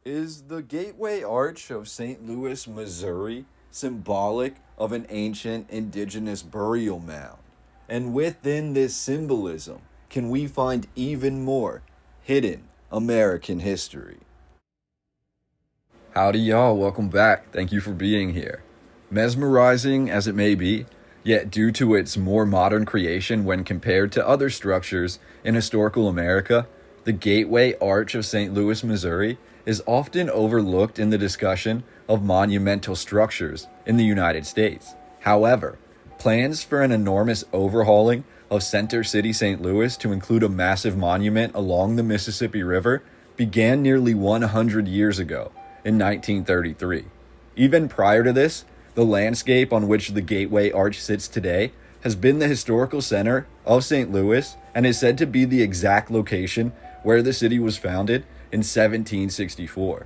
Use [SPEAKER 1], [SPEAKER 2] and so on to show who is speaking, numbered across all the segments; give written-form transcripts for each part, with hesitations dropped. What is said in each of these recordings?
[SPEAKER 1] Is the Gateway Arch of St. Louis, Missouri, symbolic of an ancient indigenous burial mound? And within this symbolism, can we find even more hidden American history? Howdy, y'all. Welcome back. Thank you for being here. Mesmerizing as it may be, yet due to its more modern creation when compared to other structures in historical America, the Gateway Arch of St. Louis, Missouri is often overlooked in the discussion of monumental structures in the United States. However, plans for an enormous overhauling of Center City, St. Louis to include a massive monument along the Mississippi River began nearly 100 years ago in 1933. Even prior to this, the landscape on which the Gateway Arch sits today has been the historical center of St. Louis and is said to be the exact location where the city was founded in 1764.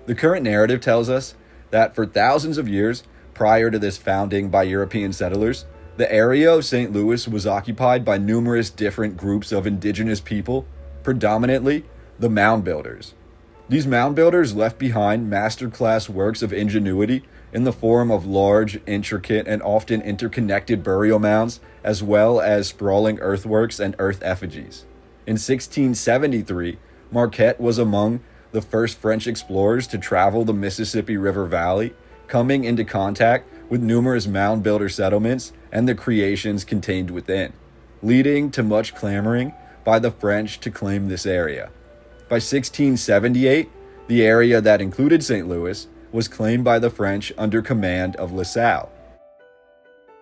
[SPEAKER 1] The current narrative tells us that for thousands of years prior to this founding by European settlers, the area of St. Louis was occupied by numerous different groups of indigenous people, predominantly the mound builders. These mound builders left behind masterclass works of ingenuity in the form of large, intricate, and often interconnected burial mounds, as well as sprawling earthworks and earth effigies. In 1673, Marquette was among the first French explorers to travel the Mississippi River Valley, coming into contact with numerous mound builder settlements and the creations contained within, leading to much clamoring by the French to claim this area. By 1678, the area that included St. Louis was claimed by the French under command of La Salle.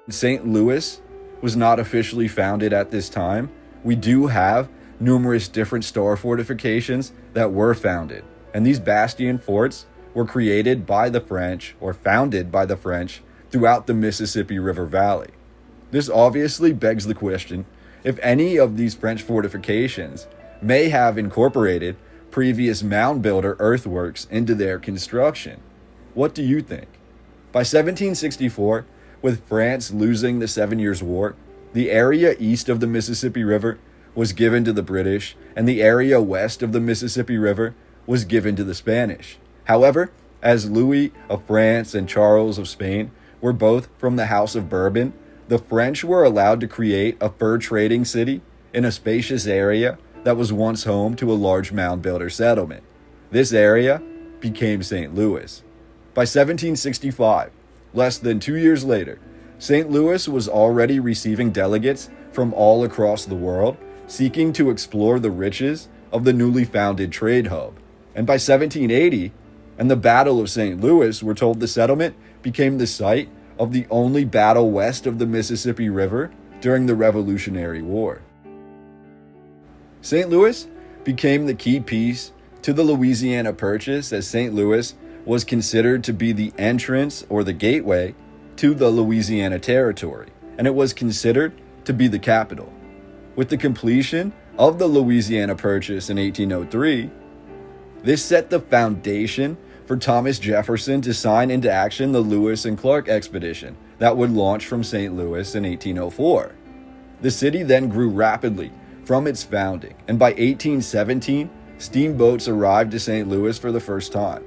[SPEAKER 1] St. Louis was not officially founded at this time. We do have numerous different star fortifications that were founded, and these bastion forts were created by the French or founded by the French throughout the Mississippi River Valley. This obviously begs the question if any of these French fortifications may have incorporated previous mound builder earthworks into their construction. What do you think? By 1764, with France losing the 7 Years' War, the area east of the Mississippi River was given to the British, and the area west of the Mississippi River was given to the Spanish. However, as Louis of France and Charles of Spain were both from the House of Bourbon, the French were allowed to create a fur trading city in a spacious area that was once home to a large mound builder settlement. This area became St. Louis. By 1765, less than 2 years later, St. Louis was already receiving delegates from all across the world seeking to explore the riches of the newly founded trade hub. And by 1780, and the Battle of St. Louis, we're told the settlement became the site of the only battle west of the Mississippi River during the Revolutionary War. St. Louis became the key piece to the Louisiana Purchase, as St. Louis was considered to be the entrance or the gateway to the Louisiana Territory, and it was considered to be the capital. With the completion of the Louisiana Purchase in 1803, this set the foundation for Thomas Jefferson to sign into action the Lewis and Clark expedition that would launch from St. Louis in 1804. The city then grew rapidly from its founding, and by 1817, steamboats arrived to St. Louis for the first time.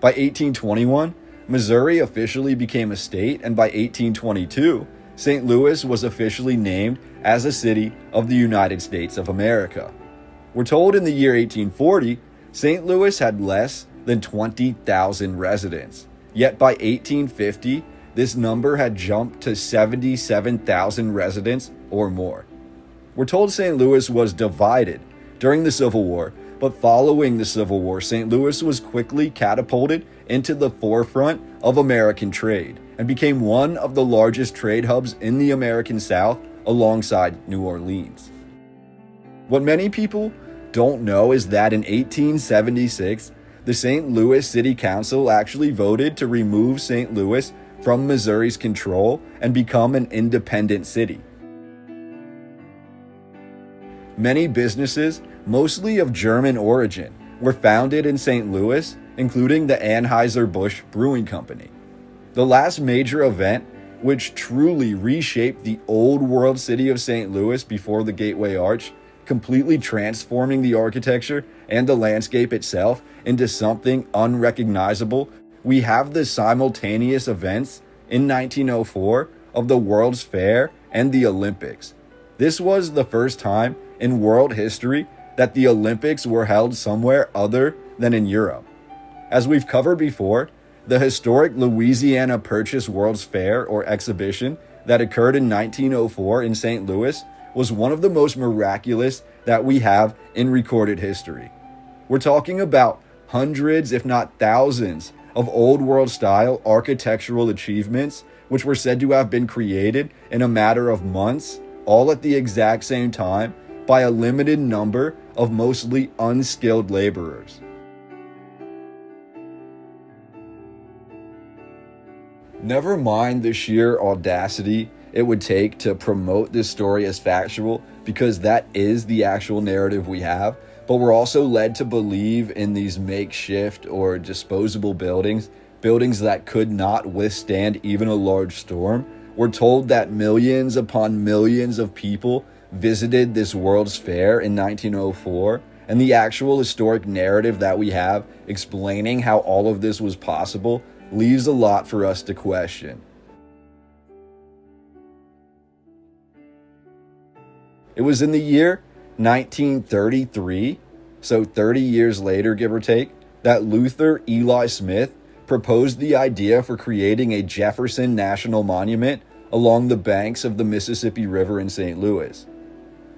[SPEAKER 1] By 1821, Missouri officially became a state, and by 1822, St. Louis was officially named as a city of the United States of America. We're told in the year 1840, St. Louis had less than 20,000 residents. Yet by 1850, this number had jumped to 77,000 residents or more. We're told St. Louis was divided during the Civil War, but following the Civil War, St. Louis was quickly catapulted into the forefront of American trade and became one of the largest trade hubs in the American South alongside New Orleans. What many people don't know is that in 1876, the St. Louis City Council actually voted to remove St. Louis from Missouri's control and become an independent city. Many businesses, mostly of German origin, were founded in St. Louis, including the Anheuser-Busch Brewing Company. The last major event, which truly reshaped the old world city of St. Louis before the Gateway Arch, completely transforming the architecture and the landscape itself, into something unrecognizable, we have the simultaneous events in 1904 of the World's Fair and the Olympics. This was the first time in world history that the Olympics were held somewhere other than in Europe. As we've covered before, the historic Louisiana Purchase World's Fair or exhibition that occurred in 1904 in St. Louis was one of the most miraculous that we have in recorded history. We're talking about hundreds, if not thousands, of old world style architectural achievements which were said to have been created in a matter of months, all at the exact same time, by a limited number of mostly unskilled laborers. Never mind the sheer audacity it would take to promote this story as factual, because that is the actual narrative we have, but we're also led to believe in these makeshift or disposable buildings that could not withstand even a large storm. We're told that millions upon millions of people visited this World's Fair in 1904, and the actual historic narrative that we have explaining how all of this was possible leaves a lot for us to question. It was in the year 1933, so 30 years later, give or take, that Luther Eli Smith proposed the idea for creating a Jefferson National Monument along the banks of the Mississippi River in St. Louis.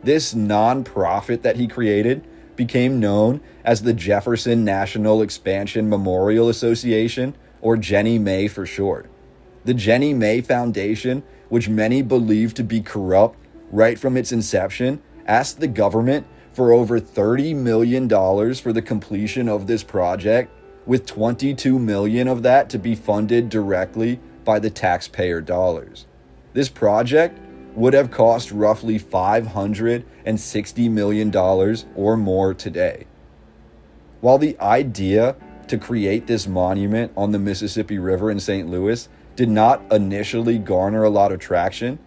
[SPEAKER 1] This non-profit that he created became known as the Jefferson National Expansion Memorial Association, or Jennie May for short. The Jennie May Foundation, which many believe to be corrupt right from its inception, asked the government for over $30 million for the completion of this project, with $22 million of that to be funded directly by the taxpayer dollars. This project would have cost roughly $560 million or more today. While the idea to create this monument on the Mississippi River in St. Louis did not initially garner a lot of traction,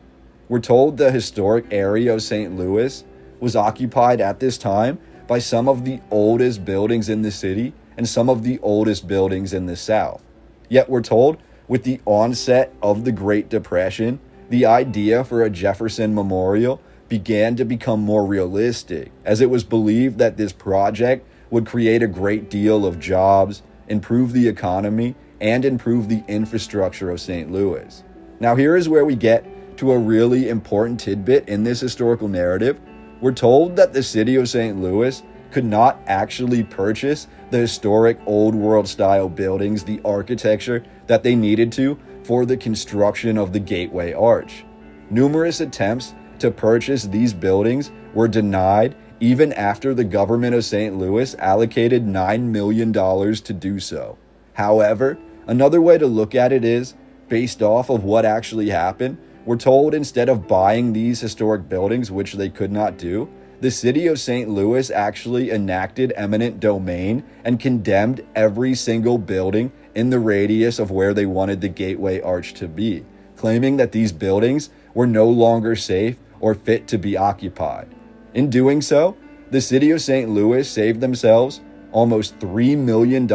[SPEAKER 1] we're told the historic area of St. Louis was occupied at this time by some of the oldest buildings in the city and some of the oldest buildings in the South. Yet we're told, with the onset of the Great Depression, the idea for a Jefferson Memorial began to become more realistic, as it was believed that this project would create a great deal of jobs, improve the economy, and improve the infrastructure of St. Louis. Now here is where we get to a really important tidbit in this historical narrative. We're told that the city of St. Louis could not actually purchase the historic old world style buildings, the architecture that they needed to for the construction of the Gateway Arch. Numerous attempts to purchase these buildings were denied even after the government of St. Louis allocated $9 million to do so. However, another way to look at it is, based off of what actually happened, we're told instead of buying these historic buildings, which they could not do, the city of St. Louis actually enacted eminent domain and condemned every single building in the radius of where they wanted the Gateway Arch to be, claiming that these buildings were no longer safe or fit to be occupied. In doing so, the city of St. Louis saved themselves almost $3 million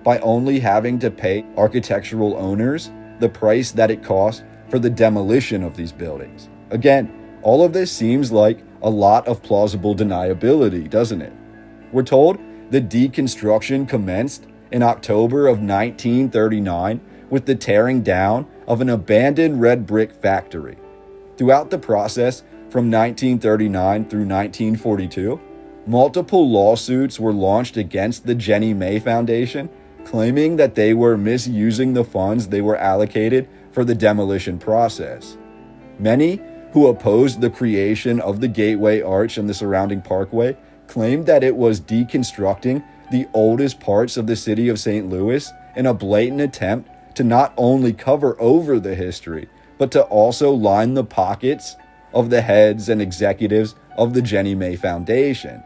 [SPEAKER 1] by only having to pay architectural owners the price that it cost for the demolition of these buildings. Again, all of this seems like a lot of plausible deniability, doesn't it? We're told the deconstruction commenced in October of 1939 with the tearing down of an abandoned red brick factory. Throughout the process from 1939 through 1942, multiple lawsuits were launched against the Jennie May Foundation, claiming that they were misusing the funds they were allocated for the demolition process. Many who opposed the creation of the Gateway Arch and the surrounding parkway claimed that it was deconstructing the oldest parts of the city of St. Louis in a blatant attempt to not only cover over the history, but to also line the pockets of the heads and executives of the Jennie May Foundation.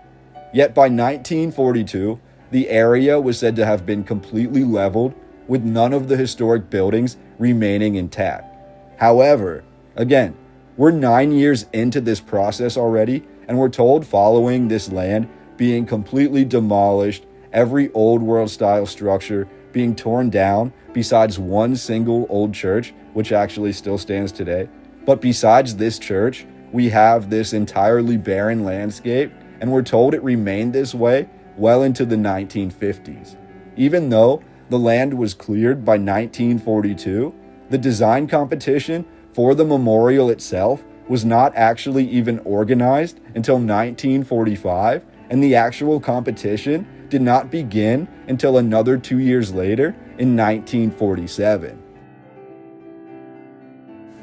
[SPEAKER 1] Yet by 1942, the area was said to have been completely leveled, with none of the historic buildings remaining intact. However, again, we're 9 years into this process already, and we're told following this land being completely demolished every old world style structure being torn down besides one single old church, which actually still stands today. But besides this church, we have this entirely barren landscape, and we're told it remained this way well into the 1950s. Even though the land was cleared by 1942, the design competition for the memorial itself was not actually even organized until 1945, and the actual competition did not begin until another 2 years later in 1947.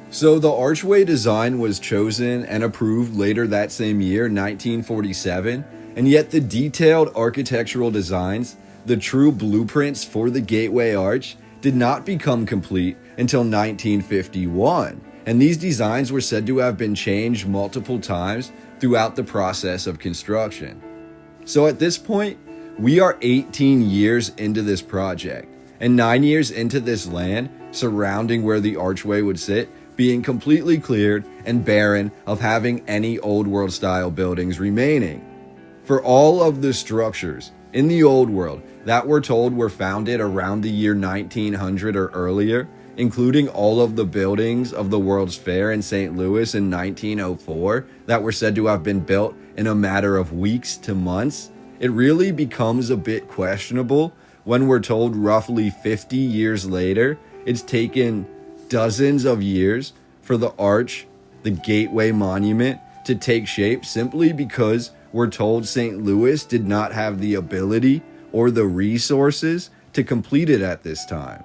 [SPEAKER 1] So the archway design was chosen and approved later that same year, 1947, and yet the detailed architectural designs, the true blueprints for the gateway arch, did not become complete until 1951, and these designs were said to have been changed multiple times throughout the process of construction. So at this point, we are 18 years into this project, and 9 years into this land surrounding where the archway would sit being completely cleared and barren of having any old world style buildings remaining. For all of the structures in the old world that we're told were founded around the year 1900 or earlier, including all of the buildings of the World's Fair in St. Louis in 1904 that were said to have been built in a matter of weeks to months, it really becomes a bit questionable when we're told roughly 50 years later it's taken dozens of years for the arch, the gateway monument, to take shape simply because we're told St. Louis did not have the ability or the resources to complete it at this time.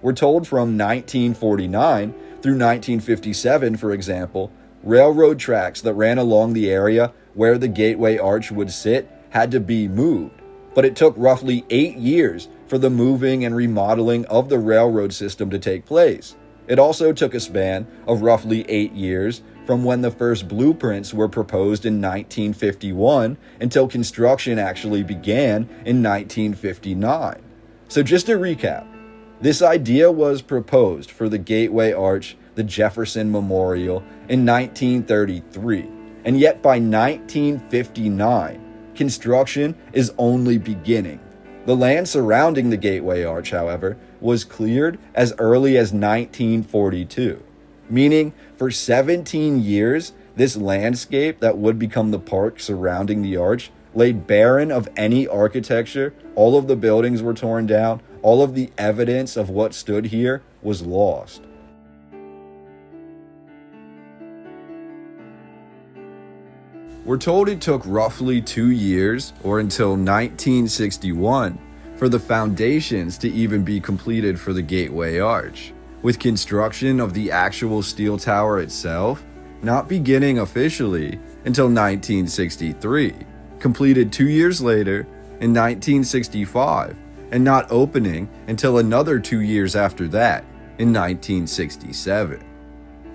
[SPEAKER 1] We're told from 1949 through 1957, for example, railroad tracks that ran along the area where the gateway arch would sit had to be moved. But it took roughly 8 years for the moving and remodeling of the railroad system to take place. It also took a span of roughly 8 years from when the first blueprints were proposed in 1951 until construction actually began in 1959. So just to recap, this idea was proposed for the Gateway Arch, the Jefferson Memorial, in 1933, and yet by 1959, construction is only beginning. The land surrounding the Gateway Arch, however, was cleared as early as 1942, meaning for 17 years, this landscape that would become the park surrounding the arch laid barren of any architecture. All of the buildings were torn down. All of the evidence of what stood here was lost. We're told it took roughly 2 years, or until 1961, for the foundations to even be completed for the Gateway Arch, with construction of the actual steel tower itself not beginning officially until 1963, completed 2 years later in 1965, and not opening until another 2 years after that in 1967.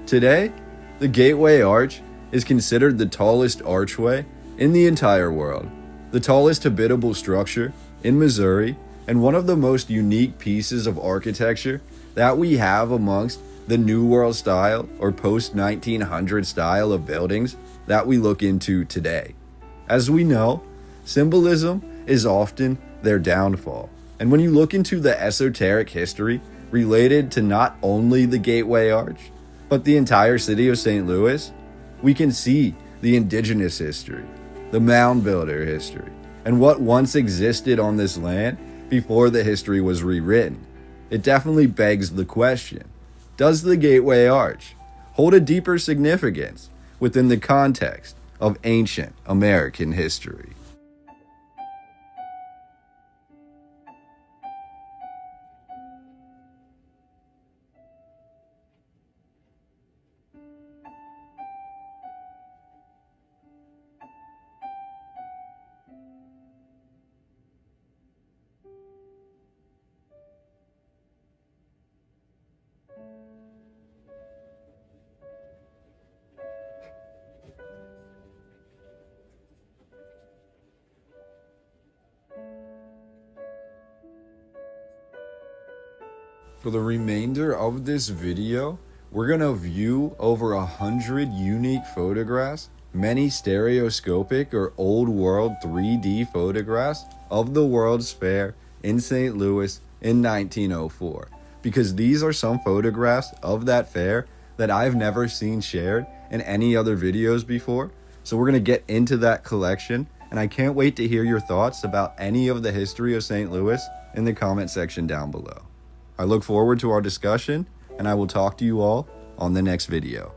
[SPEAKER 1] Today, the Gateway Arch is considered the tallest archway in the entire world, the tallest habitable structure in Missouri, and one of the most unique pieces of architecture that we have amongst the New World style or post-1900 style of buildings that we look into today. As we know, symbolism is often their downfall. And when you look into the esoteric history related to not only the Gateway Arch, but the entire city of St. Louis, we can see the Indigenous history, the mound builder history, and what once existed on this land before the history was rewritten. It definitely begs the question, does the Gateway Arch hold a deeper significance within the context of ancient American history? For the remainder of this video, we're gonna view over 100 unique photographs many stereoscopic or old world 3D photographs of the World's Fair in St. Louis in 1904, because these are some photographs of that fair that I've never seen shared in any other videos before. So we're going to get into that collection, and I can't wait to hear your thoughts about any of the history of St. Louis in the comment section down below. I look forward to our discussion, and I will talk to you all on the next video.